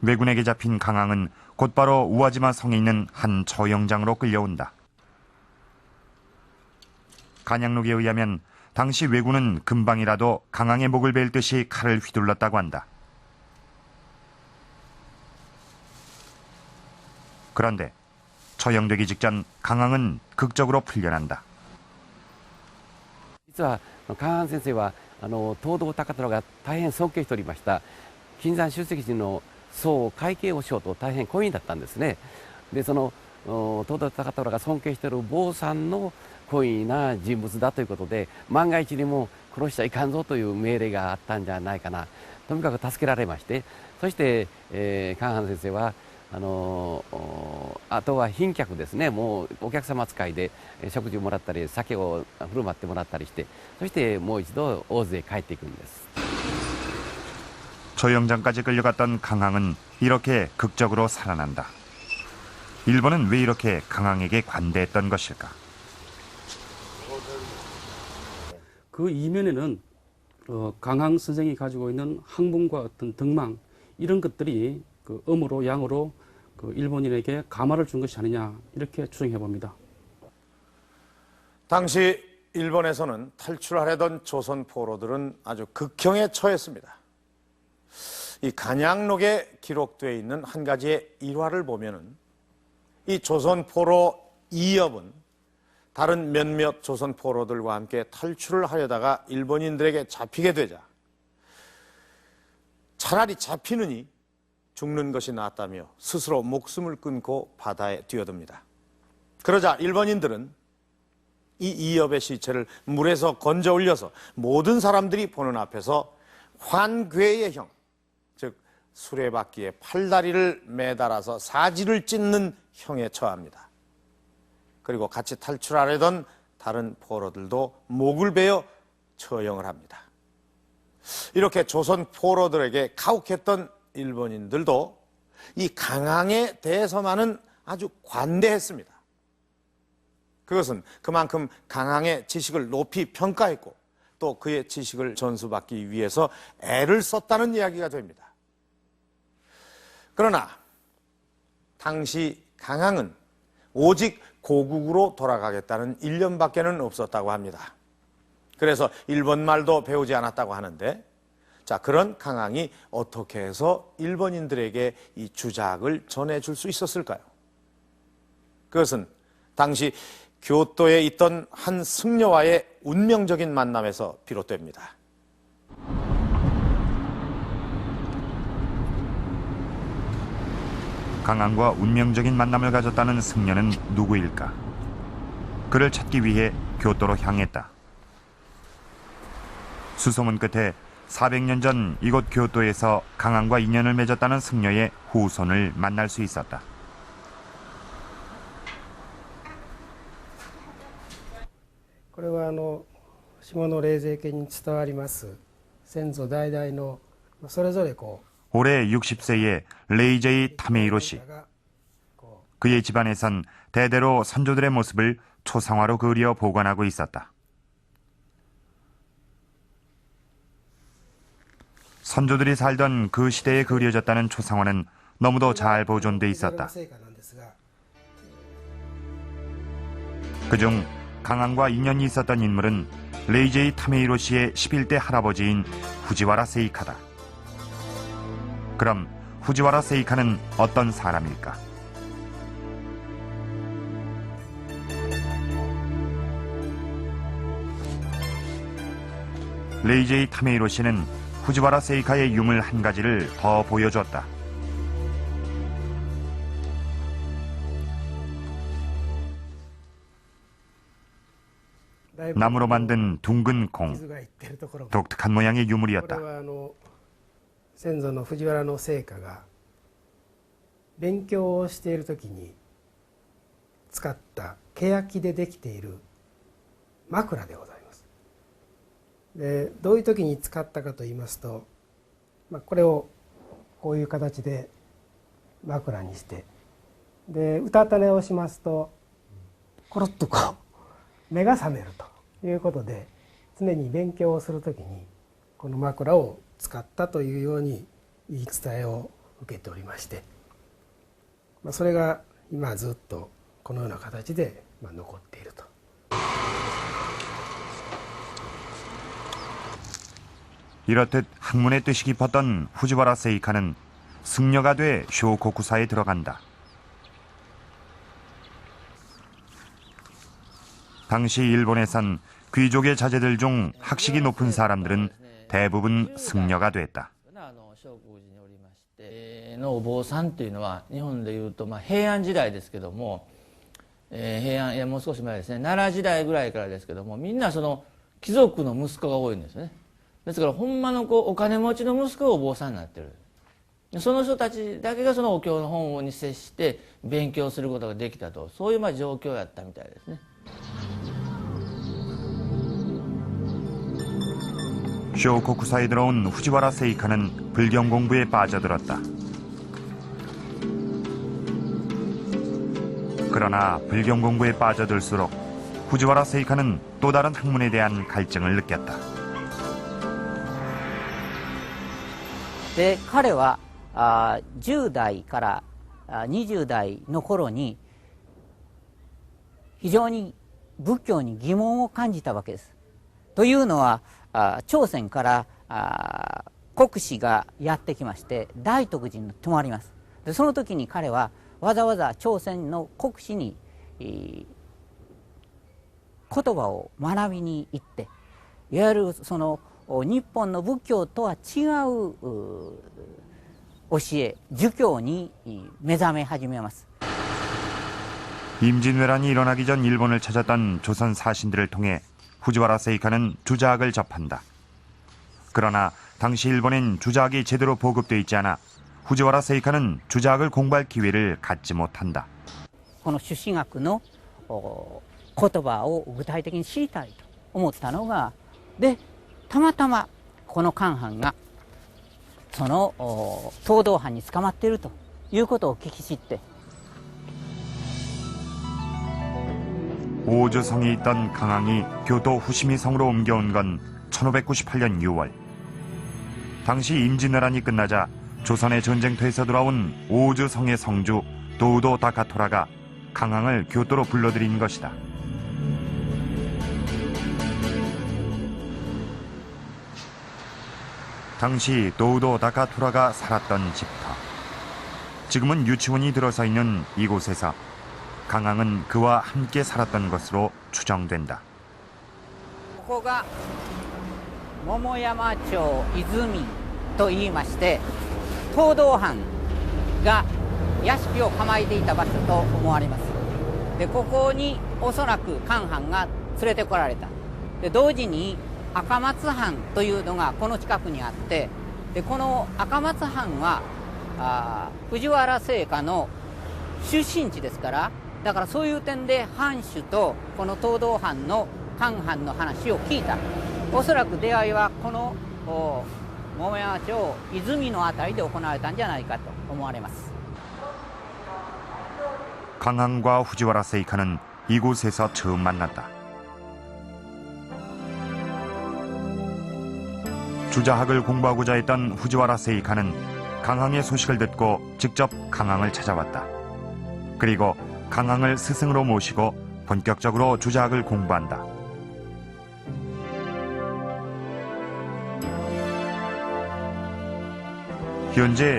왜군에게 잡힌 강항은 곧바로 우와지마 성에 있는 한 처형장으로 끌려온다. 간양록에 의하면 당시 왜군은 금방이라도 강항의 목을 벨 듯이 칼을 휘둘렀다고 한다. 그런데 처형되기 직전 강항은 극적으로 풀려난다. 実はカン先生は東堂高虎が大変尊敬しておりました金山出席時の僧会計和尚と大変懇意だったんですね。でその東堂高虎が尊敬している坊さんの懇意な人物だということで、万が一にも殺しちゃいかんぞという命令があったんじゃないかな。とにかく助けられまして、そして、カン先生はあとは賓客ですね、もうお客様扱いで食事をもらったり酒を振る舞ってもらったりして、そしてもう一度大勢帰っていくんです。 처형장까지 끌려갔던 강항은 이렇게 극적으로 살아난다. 일본은 왜 이렇게 강항에게 관대했던 것일까? 그 이면에는 강항 선생이 가지고 있는 학문과 어떤 덕망 이런 것들이 그 음으로 양으로 그 일본인에게 감화를 준 것이 아니냐 이렇게 추정해 봅니다. 당시 일본에서는 탈출하려던 조선 포로들은 아주 극형에 처했습니다. 이 간양록에 기록되어 있는 한 가지의 일화를 보면은 이 조선 포로 이엽은 다른 몇몇 조선 포로들과 함께 탈출을 하려다가 일본인들에게 잡히게 되자 차라리 잡히느니 죽는 것이 낫다며 스스로 목숨을 끊고 바다에 뛰어듭니다. 그러자 일본인들은 이 이엽의 시체를 물에서 건져 올려서 모든 사람들이 보는 앞에서 환괴의 형, 즉 수레바퀴에 팔다리를 매달아서 사지를 찢는 형에 처합니다. 그리고 같이 탈출하려던 다른 포로들도 목을 베어 처형을 합니다. 이렇게 조선 포로들에게 가혹했던 일본인들도 이 강항에 대해서만은 아주 관대했습니다. 그것은 그만큼 강항의 지식을 높이 평가했고 또 그의 지식을 전수받기 위해서 애를 썼다는 이야기가 됩니다. 그러나 당시 강항은 오직 고국으로 돌아가겠다는 일념밖에는 없었다고 합니다. 그래서 일본말도 배우지 않았다고 하는데, 자, 그런 강항이 어떻게 해서 일본인들에게 이 주작을 전해줄 수 있었을까요? 그것은 당시 교토에 있던 한 승려와의 운명적인 만남에서 비롯됩니다. 강항과 운명적인 만남을 가졌다는 승려는 누구일까? 그를 찾기 위해 교토로 향했다. 수소문 끝에 400년 전 이곳 교토에서 강항과 인연을 맺었다는 승려의 후손을 만날 수 있었다. 이것은下霊勢家に伝わります先祖代々のそれぞれ 올해 60세의 레이제이 타메이로 씨. 그의 집안에선 대대로 선조들의 모습을 초상화로 그려 보관하고 있었다. 선조들이 살던 그 시대에 그려졌다는 초상화는 너무도 잘 보존돼 있었다. 그중 강항과 인연이 있었던 인물은 레이제이 타메이로 씨의 11대 할아버지인 후지와라 세이카다. 그럼 후지와라 세이카는 어떤 사람일까? 레이제이 타메이로 씨는 후지와라 세이카의 유물 한 가지를 더 보여줬다. 나무로 만든 둥근 공, 독특한 모양의 유물이었다. 先祖の藤原聖家が勉強をしている時に使った欅でできている枕でございます。でどういう時に使ったかと言いますと、これをこういう形で枕にしてでうたた寝をしますとコロッと目が覚めるということで、常に勉強をする時にこの枕を使ったというように言い伝えを受けておりまして、それが今ずっとこのような形で残っていると。 이렇듯 학문의 뜻이 깊었던 후지와라 세이카는 승려가 돼 쇼코쿠사에 들어간다. 당시 일본에선 귀족의 자제들 중 학식이 높은 사람들은 대부분 승려가 됐다. のお坊さんというのは日本でいうと平安時代ですけども、平安いやもう少し前ですね、奈良時代ぐらいからですけども、みんなその貴族の息子が多いんですよね。ですからほんまのお金持ちの息子がお坊さんになってる。その人たちだけがそのお経の本に接して勉強することができたと、そういう状況やったみたいですね。 쇼코쿠사에 들어온 후지와라 세이카는 불경 공부에 빠져들었다. 그러나 불경 공부에 빠져들수록 후지와라 세이카는 또 다른 학문에 대한 갈증을 느꼈다. で彼は10代から20代の頃に非常に仏教に疑問を感じたわけです。というのは朝鮮から国使がやってきまして大徳寺に泊まります。でその時に彼はわざわざ朝鮮の国使に言葉を学びに行って、いわゆるその日本の仏教とは違う教え、儒教に目覚め始めます。 임진왜란이 일어나기 전 일본을 찾았던 조선 사신들을 통해 후지와라 세이카는 주자학을 접한다. 그러나 당시 일본엔 주자학이 제대로 보급돼 있지 않아 후지와라 세이카는 주자학을 공부할 기회를 갖지 못한다. この朱子学の言葉を具体的に知りたいと思ったのが、でたまたまこの韓藩がその東道藩に捕まっているということを聞き知って、 오주성이 있던 강항이 교토 후시미성으로 옮겨온 건 1598년 6월. 당시 임진왜란이 끝나자 조선의 전쟁터에서 돌아온 오주성의 성주 도우도 다카토라가 강항을 교토로 불러들인 것이다. 당시 도우도 다카토라가 살았던 집터. 지금은 유치원이 들어서 있는 이곳에서 강항은 그와 함께 살았던 것으로 추정된다. ここが桃山町泉と言いまして、東道藩が屋敷を構えていた場所と思われます。でここにおそらく韓藩が連れてこられた。で同時に赤松藩というのがこの近くにあって、でこの赤松藩は藤原製菓の出身地ですから、だからそういう点で藩主とこの東道藩の韓藩の話を聞いた。おそらく出会いはこの桃山町泉の辺りで行われたんじゃないかと思われます。 강항과 후지와라 세이카는 이곳에서 처음 만났다. 주자학을 공부하고자 했던 후지와라 세이카는 강항의 소식을 듣고 직접 강항을 찾아왔다. 그리고 강항을 스승으로 모시고 본격적으로 주자학을 공부한다. 현재